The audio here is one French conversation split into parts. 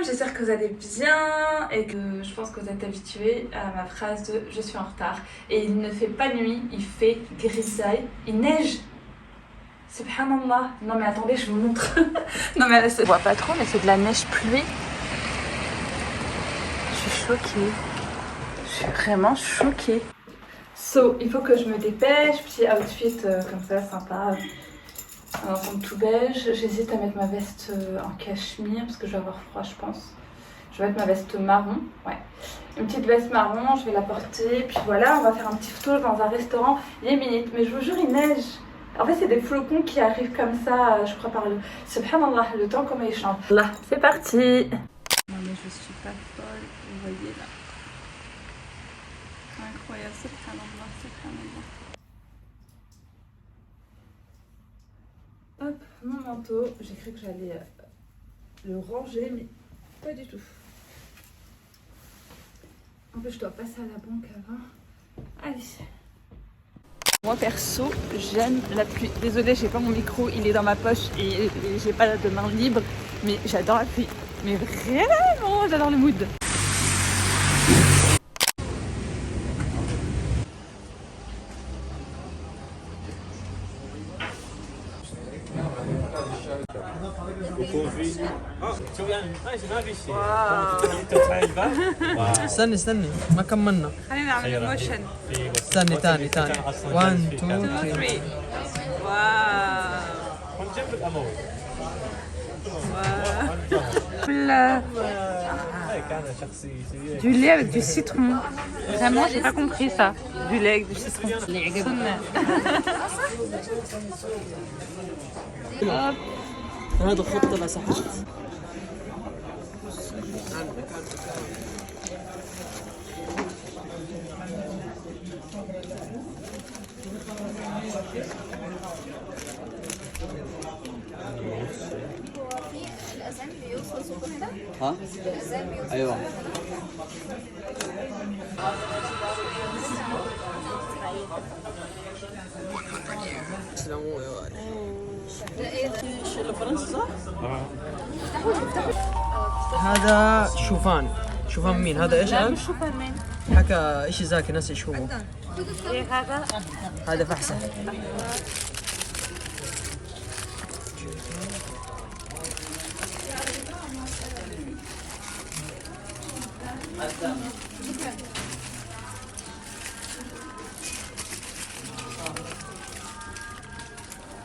j'espère que vous allez bien et que je pense que vous êtes habitués à ma phrase de je suis en retard. Et il ne fait pas nuit, il fait grisaille, il neige. Subhanallah. Non mais attendez, je vous montre. Non mais je vois pas trop, mais c'est de la neige pluie. Je suis choquée. Je suis vraiment choquée. So, il faut que je me dépêche. Petit outfit comme ça, sympa. Un ensemble tout beige. J'hésite à mettre ma veste en cachemire parce que je vais avoir froid, je pense. Je vais mettre ma veste marron. Ouais. Une petite veste marron, je vais la porter. Puis voilà, on va faire un petit tour dans un restaurant yéménite. Mais je vous jure, il neige. En fait, c'est des flocons qui arrivent comme ça, je crois, par le... Subhanallah, le temps comment il change. Là, c'est parti. Non mais je suis pas folle, vous voyez là. Incroyable, subhanallah, subhanallah. Hop, mon manteau. J'ai cru que j'allais le ranger, mais pas du tout. En plus, je dois passer à la banque avant. Allez. Moi perso, j'aime la pluie. Désolée, j'ai pas mon micro, il est dans ma poche et j'ai pas de main libre, mais j'adore la pluie. Mais vraiment, j'adore le mood. استني ما كملنا. خلينا نعمل موشن. استني تاني 1 2 3. Du lait avec du citron. Vraiment, j'ai pas compris ça. Du lait avec du citron. Hop. هذا خطة لا صحت. الأذان بيوصل صوته هنا؟ ها؟ الأذان بيوصل. ايوه. هذا شوفان. شوفان مين؟ هذا ايش؟ لا مش سوبرمان. حكى ايش ذاك ناسي ايش هو. ايه هذا؟ هذا فحسة.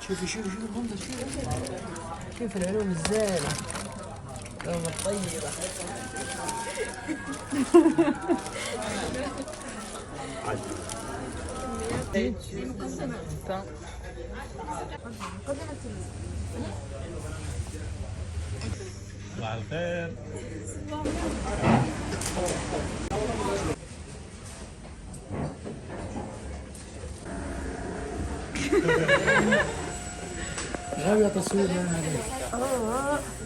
شوفي المنظر كيف العلوم الزينة العلوم الطيبة. صباح الخير. غاوية تصوير هذا. Oh,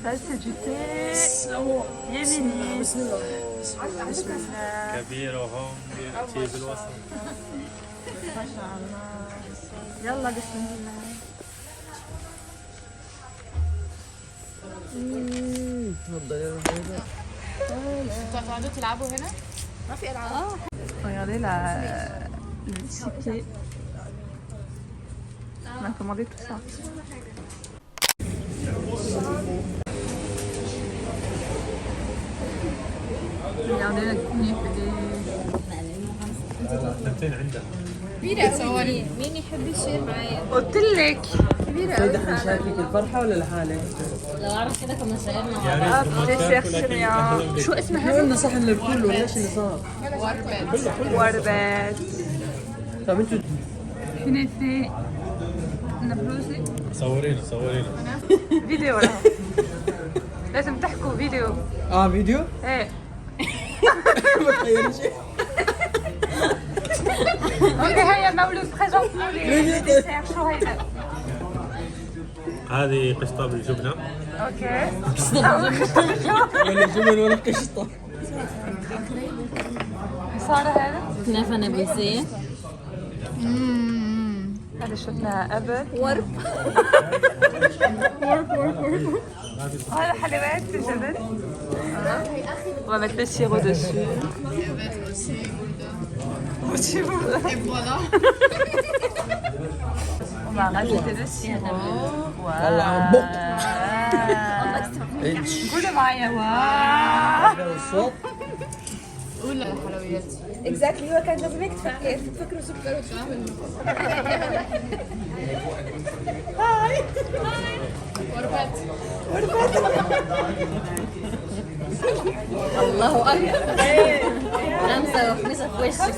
ça c'est du thé yéménite. كبير وهم يأتي بالوسط. ما شاء الله. يلا بسم الله. تفضل يا رجل. انتوا هتقعدوا تلعبوا هنا؟ ما في ألعاب. Regardez le ticket. On a commandé tout ça. Regardez la cuisine fait des... اثنتين عندها. كبيرة صوري. مين يحب يشير معايا؟ قلت لك. كبيرة كده أوي. حنشاركك الفرحة ولا لحالك؟ لو أعرف كده كنا شايرنا مع يا بعض. ريت في cherche rien. شو اسمها احنا هذه؟ قلنا صح ان الكل ولا ايش اللي صار؟ وردات. طب انتوا كنافة. نابلوسي. صورينا. فيديو ولا؟ لازم تحكوا فيديو. فيديو؟ ايه. ما تخيل شيء. اوكي هيا مولود بريزونت لي ديسير شو هيدا؟ هذه قشطة بالجبنة. اوكي. ولا جمل ولا قشطة. صار هذا؟ كنافة نابلسية. هذا شفناه قبل. ورب. هذا حلويات في الجبل. On va mettre le sirop dessus. Et voilà. On va rajouter le sirop. Voilà. قولوا معايا واو. ولا الحلويات. اكزاكتلي هو كان لازم هيك تفكروا سكر وردات. الله اكبر خمسه وخمسه في وش كل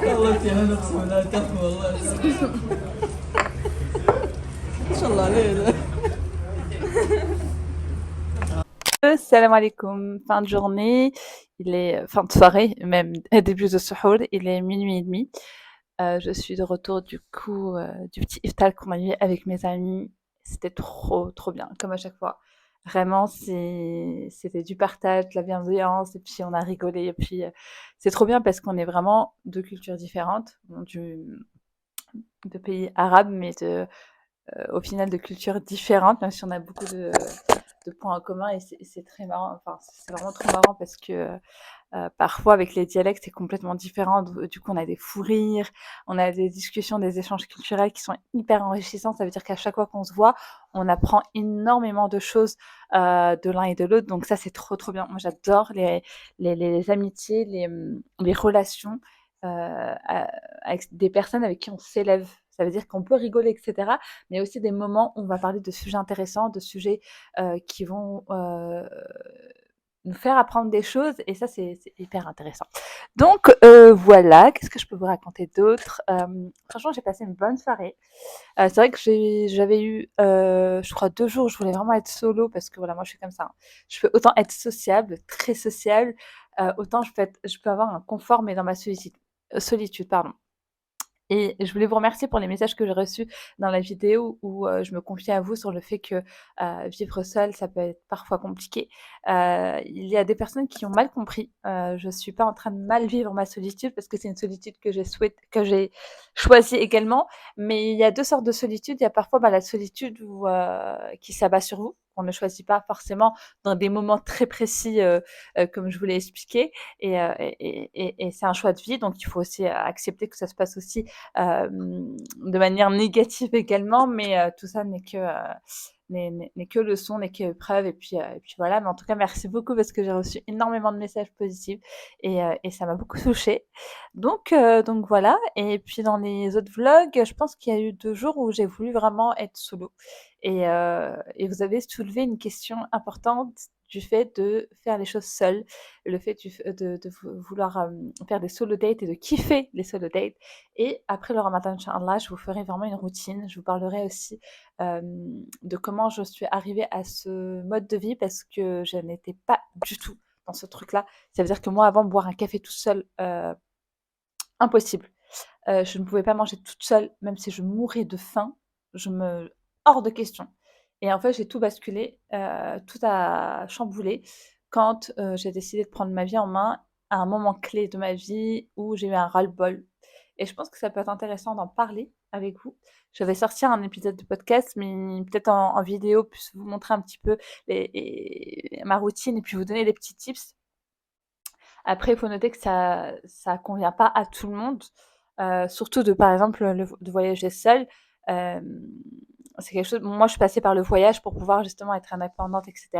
والله يا هلا اقسم بالله تحفه والله. ما شاء الله عليه. Salam alaikum, fin de journée, fin de soirée, même début de suhour, il est minuit et demi. Je suis de retour du coup du petit iftar qu'on a eu avec mes amis. C'était trop bien, comme à chaque fois. Vraiment, c'était du partage, de la bienveillance, et puis on a rigolé. Et puis c'est trop bien parce qu'on est vraiment de cultures différentes, de pays arabes, mais au final de cultures différentes, même si on a beaucoup de points en commun et c'est très marrant. Enfin, c'est vraiment trop marrant parce que parfois avec les dialectes c'est complètement différent. Du coup, on a des fous rires, on a des discussions, des échanges culturels qui sont hyper enrichissants. Ça veut dire qu'à chaque fois qu'on se voit, on apprend énormément de choses de l'un et de l'autre. Donc ça, c'est trop bien. Moi, j'adore les amitiés, les relations avec des personnes avec qui on s'élève. Ça veut dire qu'on peut rigoler, etc. Mais il y a aussi des moments où on va parler de sujets intéressants, de sujets qui vont nous faire apprendre des choses. Et ça, c'est hyper intéressant. Donc, voilà. Qu'est-ce que je peux vous raconter d'autre? Franchement, j'ai passé une bonne soirée. C'est vrai que j'avais eu, je crois, 2 jours où je voulais vraiment être solo parce que voilà, moi, je suis comme ça, hein. Je peux autant être sociable, très sociable, autant je peux avoir un confort, mais dans ma solitude, pardon. Et je voulais vous remercier pour les messages que j'ai reçus dans la vidéo où je me confiais à vous sur le fait que vivre seul, ça peut être parfois compliqué. Il y a des personnes qui ont mal compris. Je suis pas en train de mal vivre ma solitude parce que c'est une solitude que j'ai choisie également. Mais il y a 2 sortes de solitude. Il y a parfois la solitude qui s'abat sur vous. On ne choisit pas forcément dans des moments très précis, comme je vous l'ai expliqué. Et c'est un choix de vie, donc il faut aussi accepter que ça se passe aussi de manière négative également, mais tout ça n'est que leçon, n'est que épreuve, et puis voilà. Mais en tout cas, merci beaucoup parce que j'ai reçu énormément de messages positifs et ça m'a beaucoup touchée. Donc voilà. Et puis dans les autres vlogs, je pense qu'il y a eu 2 jours où j'ai voulu vraiment être solo. Et vous avez soulevé une question importante du fait de faire les choses seules, le fait de vouloir faire des solo dates et de kiffer les solo dates. Et après le Ramadan, Inch'Allah, je vous ferai vraiment une routine. Je vous parlerai aussi de comment je suis arrivée à ce mode de vie parce que je n'étais pas du tout dans ce truc-là. Ça veut dire que moi, avant, boire un café tout seul, impossible. Je ne pouvais pas manger toute seule, même si je mourais de faim. Hors de question. Et en fait, j'ai tout basculé, tout a chamboulé quand j'ai décidé de prendre ma vie en main à un moment clé de ma vie où j'ai eu un ras-le-bol. Et je pense que ça peut être intéressant d'en parler avec vous. Je vais sortir un épisode de podcast, mais peut-être en vidéo, puis vous montrer un petit peu ma routine et puis vous donner des petits tips. Après, il faut noter que ça convient pas à tout le monde, surtout par exemple, de voyager seul. C'est quelque chose. Moi, je suis passée par le voyage pour pouvoir justement être indépendante, etc.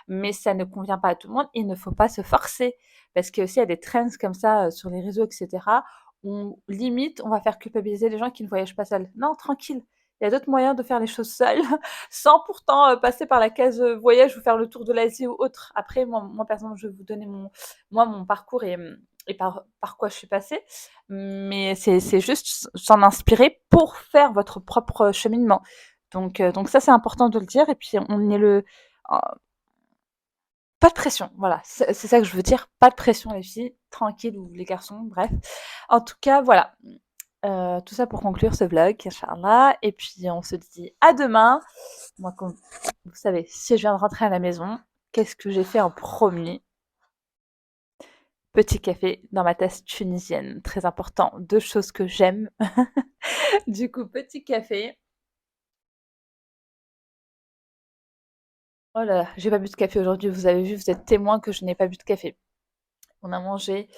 Mais ça ne convient pas à tout le monde. Il ne faut pas se forcer parce qu'il y a des trends comme ça sur les réseaux, etc. Où limite, on va faire culpabiliser les gens qui ne voyagent pas seuls. Non, tranquille. Il y a d'autres moyens de faire les choses seules, sans pourtant passer par la case voyage ou faire le tour de l'Asie ou autre. Après, moi personnellement, je vais vous donner mon parcours et par quoi je suis passée. Mais c'est juste s'en inspirer pour faire votre propre cheminement. Donc ça, c'est important de le dire. Et puis, pas de pression, voilà, c'est ça que je veux dire. Pas de pression, les filles, tranquille, ou les garçons, bref. En tout cas, voilà. Tout ça pour conclure ce vlog, Inch'Allah. Et puis, on se dit à demain. Moi, comme vous savez, si je viens de rentrer à la maison, qu'est-ce que j'ai fait en premier? Petit café dans ma tasse tunisienne, très important. 2 choses que j'aime. Du coup, petit café. Oh là là, j'ai pas bu de café aujourd'hui, vous avez vu, vous êtes témoin que je n'ai pas bu de café. On a mangé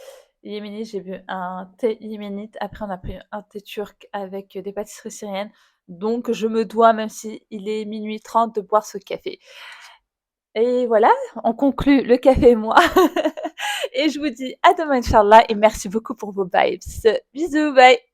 yéménite, j'ai bu un thé yéménite, après on a pris un thé turc avec des pâtisseries syriennes, donc je me dois, même s'il est 12h30, de boire ce café. Et voilà, on conclut le café et moi. Et je vous dis à demain, Inch'Allah, et merci beaucoup pour vos vibes. Bisous, bye!